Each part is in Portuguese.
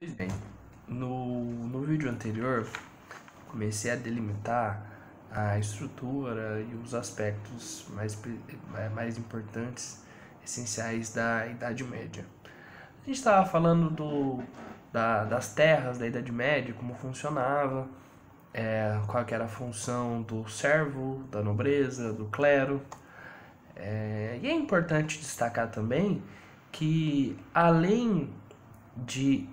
Pois bem, no vídeo anterior comecei a delimitar a estrutura e os aspectos mais importantes, essenciais da Idade Média. A gente estava falando das terras da Idade Média, como funcionava, qual que era a função do servo, da nobreza, do clero. E é importante destacar também que, além de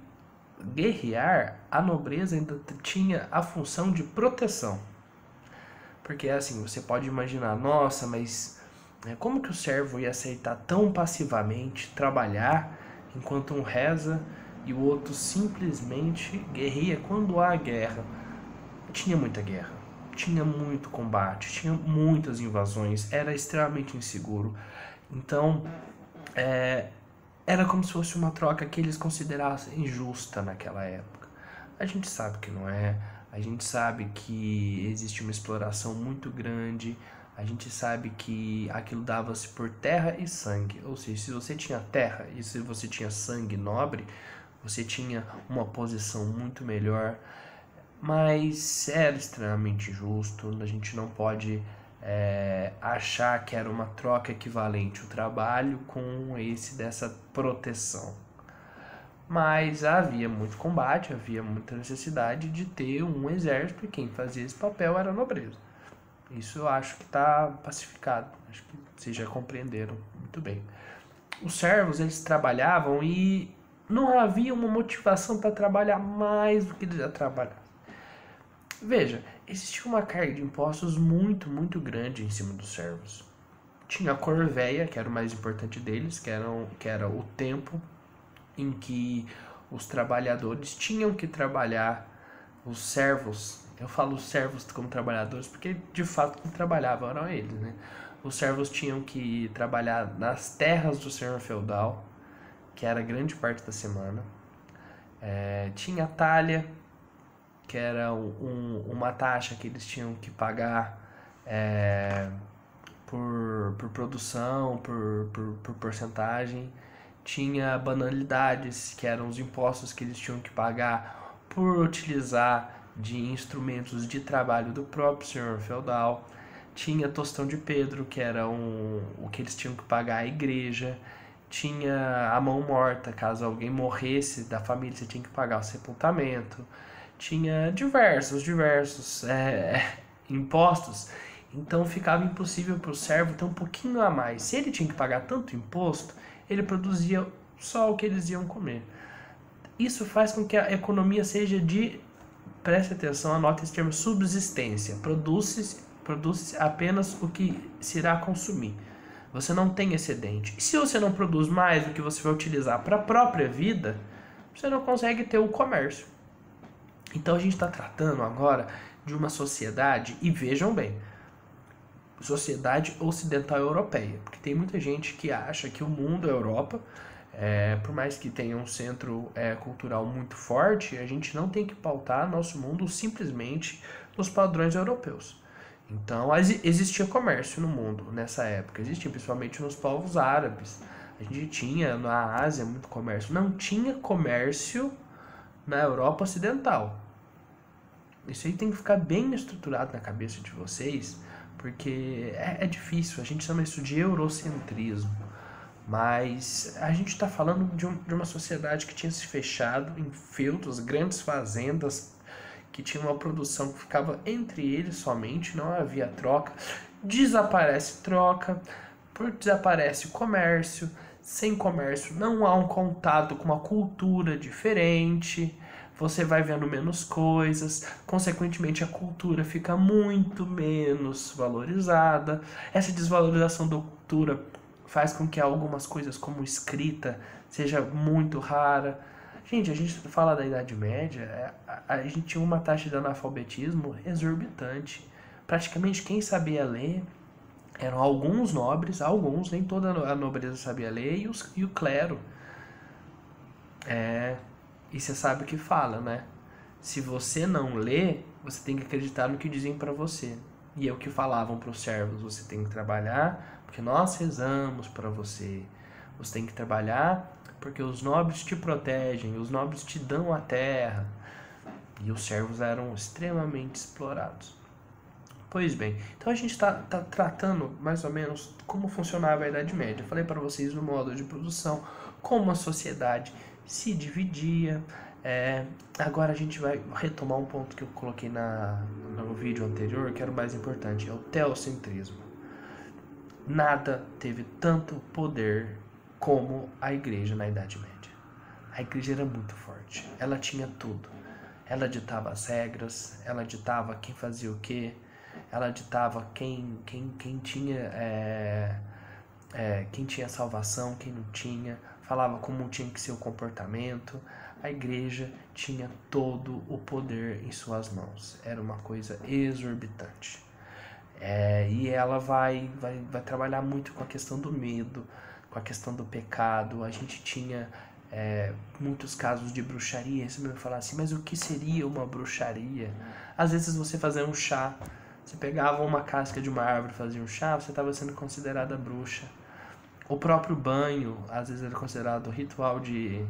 guerrear, a nobreza ainda tinha a função de proteção. Porque assim, você pode imaginar, nossa, mas como que o servo ia aceitar tão passivamente trabalhar enquanto um reza e o outro simplesmente guerreia quando há guerra? Tinha muita guerra, tinha muito combate, tinha muitas invasões, era extremamente inseguro. Então, era como se fosse uma troca que eles considerassem injusta naquela época. A gente sabe que não é, a gente sabe que existe uma exploração muito grande, a gente sabe que aquilo dava-se por terra e sangue. Ou seja, se você tinha terra e se você tinha sangue nobre, você tinha uma posição muito melhor, mas era extremamente justo. A gente não pode achar que era uma troca equivalente o trabalho com dessa proteção. Mas havia muito combate, havia muita necessidade de ter um exército e quem fazia esse papel era a nobreza. Isso eu acho que está pacificado, acho que vocês já compreenderam muito bem. Os servos, eles trabalhavam e não havia uma motivação para trabalhar mais do que eles já trabalhavam. Veja, existia uma carga de impostos muito grande em cima dos servos. Tinha a corveia, que era o mais importante deles, que era o tempo em que os trabalhadores tinham que trabalhar. Os servos, eu falo servos como trabalhadores porque de fato quem trabalhava eram eles, né? Os servos tinham que trabalhar nas terras do senhor feudal, que era grande parte da semana. Tinha a talha, que era uma taxa que eles tinham que pagar por produção, por porcentagem. Tinha banalidades, que eram os impostos que eles tinham que pagar por utilizar de instrumentos de trabalho do próprio senhor feudal. Tinha tostão de Pedro, que era o que eles tinham que pagar à igreja. Tinha a mão morta, caso alguém morresse da família, você tinha que pagar o sepultamento. Tinha diversos impostos. Então ficava impossível para o servo ter um pouquinho a mais. Se ele tinha que pagar tanto imposto, ele produzia só o que eles iam comer. Isso faz com que a economia seja preste atenção, anota esse termo, subsistência. Produz apenas o que se irá consumir. Você não tem excedente. E se você não produz mais do que você vai utilizar para a própria vida, você não consegue ter o comércio. Então a gente está tratando agora de uma sociedade, e vejam bem, sociedade ocidental europeia, porque tem muita gente que acha que o mundo é Europa, por mais que tenha um centro cultural muito forte, a gente não tem que pautar nosso mundo simplesmente nos padrões europeus. Então existia comércio no mundo nessa época, existia principalmente nos povos árabes, a gente tinha na Ásia muito comércio, não tinha comércio na Europa Ocidental. Isso aí tem que ficar bem estruturado na cabeça de vocês, porque é difícil, a gente chama isso de eurocentrismo, mas a gente está falando de uma sociedade que tinha se fechado em feudos, grandes fazendas, que tinha uma produção que ficava entre eles somente, não havia troca, desaparece troca, desaparece o comércio, sem comércio não há um contato com uma cultura diferente, você vai vendo menos coisas, consequentemente a cultura fica muito menos valorizada. Essa desvalorização da cultura faz com que algumas coisas como escrita seja muito rara. Gente, a gente fala da Idade Média, a gente tinha uma taxa de analfabetismo exorbitante. Praticamente quem sabia ler eram alguns nobres, nem toda a nobreza sabia ler, e o clero. E você sabe o que fala, né? Se você não lê, você tem que acreditar no que dizem para você. E é o que falavam para os servos: você tem que trabalhar porque nós rezamos para você. Você tem que trabalhar porque os nobres te protegem, os nobres te dão a terra. E os servos eram extremamente explorados. Pois bem, então a gente está tratando mais ou menos como funcionava a Idade Média. Eu falei para vocês no modo de produção, como a sociedade se dividia. Agora a gente vai retomar um ponto que eu coloquei no vídeo anterior, que era o mais importante, é o teocentrismo. Nada teve tanto poder como a igreja na Idade Média. A igreja era muito forte, ela tinha tudo. Ela ditava as regras, ela ditava quem fazia o quê, ela ditava quem tinha salvação, quem não tinha, falava como tinha que ser o comportamento. A igreja tinha todo o poder em suas mãos, era uma coisa exorbitante. E ela vai trabalhar muito com a questão do medo, com a questão do pecado. A gente tinha muitos casos de bruxaria. Você vai falar assim, mas o que seria uma bruxaria? Às vezes você fazia um chá, você pegava uma casca de uma árvore e fazia um chá, você estava sendo considerada bruxa. O próprio banho, às vezes era considerado ritual de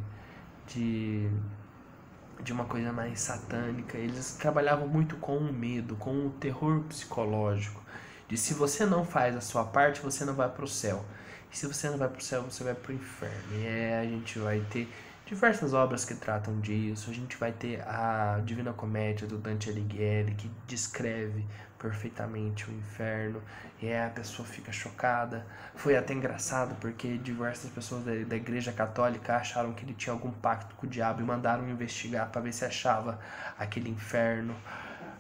uma coisa mais satânica. Eles trabalhavam muito com o medo, com o terror psicológico, de se você não faz a sua parte, você não vai para o céu. E se você não vai para o céu, você vai para o inferno. E a gente vai ter diversas obras que tratam disso. A gente vai ter a Divina Comédia do Dante Alighieri, que descreve perfeitamente o inferno, e a pessoa fica chocada. Foi até engraçado porque diversas pessoas da igreja católica acharam que ele tinha algum pacto com o diabo e mandaram investigar para ver se achava aquele inferno.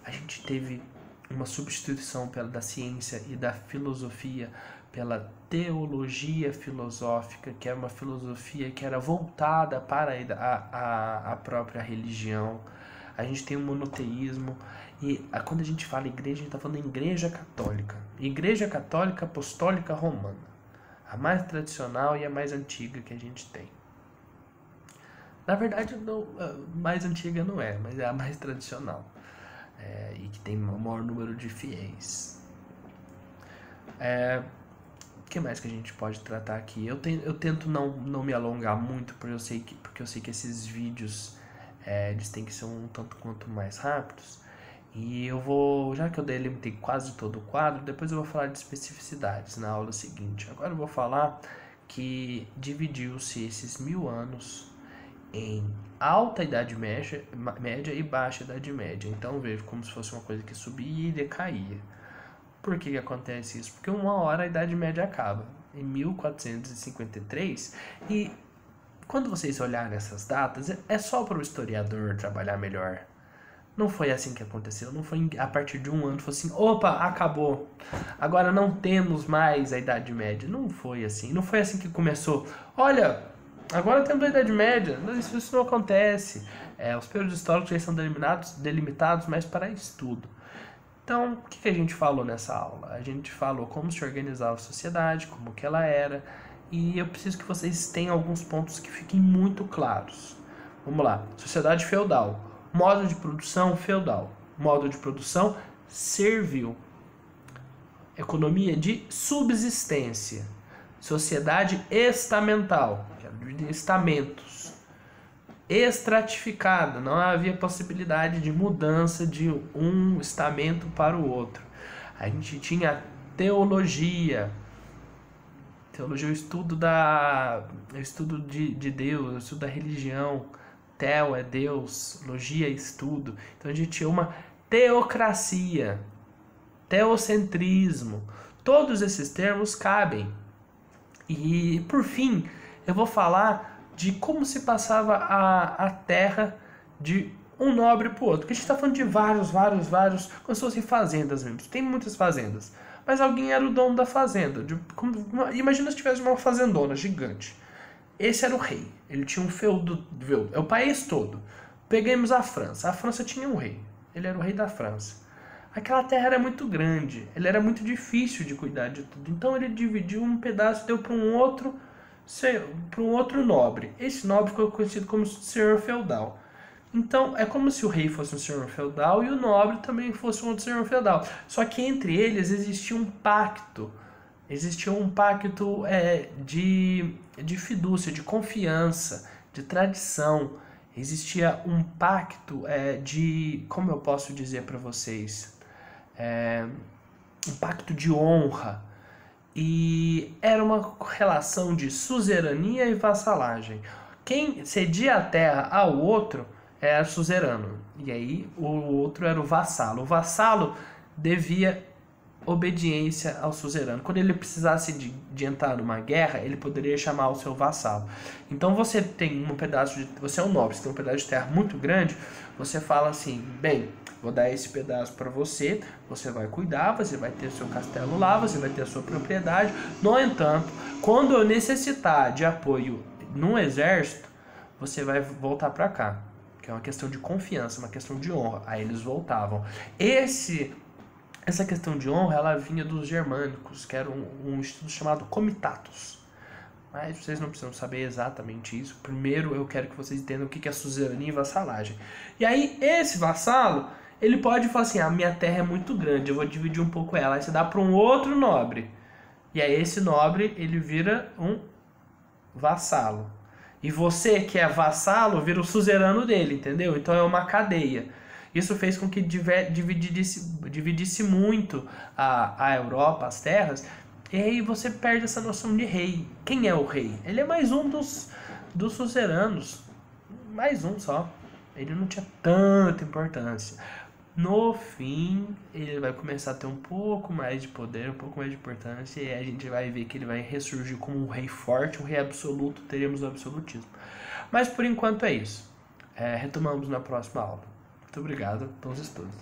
A gente teve uma substituição da ciência e da filosofia pela teologia filosófica, que é uma filosofia que era voltada para a própria religião. A gente tem o monoteísmo. E quando a gente fala igreja, a gente está falando igreja católica. Igreja católica apostólica romana. A mais tradicional e a mais antiga que a gente tem. Na verdade, a mais antiga não é, mas é a mais tradicional. E que tem o maior número de fiéis. O que mais que a gente pode tratar aqui? Eu tento não me alongar muito, porque eu sei que esses vídeos eles têm que ser um tanto quanto mais rápidos. E eu vou, já que eu delimitei quase todo o quadro, depois eu vou falar de especificidades na aula seguinte. Agora eu vou falar que dividiu-se esses 1000 anos em alta Idade Média e baixa Idade Média. Então vejo como se fosse uma coisa que subia e decaía. Por que acontece isso? Porque uma hora a Idade Média acaba, em 1453, e quando vocês olharem essas datas, é só para o historiador trabalhar melhor. Não foi assim que aconteceu, não foi a partir de um ano, foi assim, opa, acabou, agora não temos mais a Idade Média. Não foi assim que começou, olha, agora temos a Idade Média. Isso não acontece. Os períodos históricos já são delimitados mais para estudo. Então, o que a gente falou nessa aula? A gente falou como se organizava a sociedade, como que ela era, e eu preciso que vocês tenham alguns pontos que fiquem muito claros. Vamos lá. Sociedade feudal. Modo de produção feudal. Modo de produção servil. Economia de subsistência. Sociedade estamental, que era de estamentos. Estratificada, não havia possibilidade de mudança de um estamento para o outro. A gente tinha teologia. Teologia é o estudo de Deus, o estudo da religião. Teo é Deus, logia é estudo. Então a gente tinha uma teocracia, teocentrismo. Todos esses termos cabem. E por fim, eu vou falar de como se passava a terra de um nobre para o outro. Porque a gente está falando de vários, como se fossem fazendas mesmo. Tem muitas fazendas. Mas alguém era o dono da fazenda. Imagina se tivesse uma fazendona gigante. Esse era o rei. Ele tinha um feudo. É o país todo. Peguemos a França. A França tinha um rei. Ele era o rei da França. Aquela terra era muito grande. Ele era muito difícil de cuidar de tudo. Então ele dividiu um pedaço e deu para um outro nobre. Esse nobre ficou conhecido como senhor feudal. Então é como se o rei fosse um senhor feudal e o nobre também fosse um outro senhor feudal. Só que entre eles existia um pacto Existia um pacto de fidúcia, de confiança, de tradição. Existia um pacto como eu posso dizer para vocês, um pacto de honra. E era uma relação de suzerania e vassalagem. Quem cedia a terra ao outro era suzerano. E aí o outro era o vassalo. O vassalo devia obediência ao suzerano. Quando ele precisasse de entrar numa guerra, ele poderia chamar o seu vassalo. Então você tem um pedaço de... Você é um nobre, você tem um pedaço de terra muito grande, você fala assim, bem, vou dar esse pedaço para você, você vai cuidar, você vai ter seu castelo lá, você vai ter a sua propriedade. No entanto, quando eu necessitar de apoio num exército, você vai voltar para cá. Que é uma questão de confiança, uma questão de honra. Aí eles voltavam. Essa questão de honra, ela vinha dos germânicos, que era um estudo chamado comitatus. Mas vocês não precisam saber exatamente isso. Primeiro eu quero que vocês entendam o que é suzerania e vassalagem. E aí esse vassalo, ele pode falar assim, a minha terra é muito grande, eu vou dividir um pouco ela. Aí você dá para um outro nobre. E aí esse nobre, ele vira um vassalo. E você que é vassalo, vira o suzerano dele, entendeu? Então é uma cadeia. Isso fez com que dividisse muito a Europa, as terras, e aí você perde essa noção de rei. Quem é o rei? Ele é mais um dos suzeranos, mais um só. Ele não tinha tanta importância. No fim, ele vai começar a ter um pouco mais de poder, um pouco mais de importância, e a gente vai ver que ele vai ressurgir como um rei forte, um rei absoluto, teremos o absolutismo. Mas por enquanto é isso. Retomamos na próxima aula. Muito obrigado pelos estudos.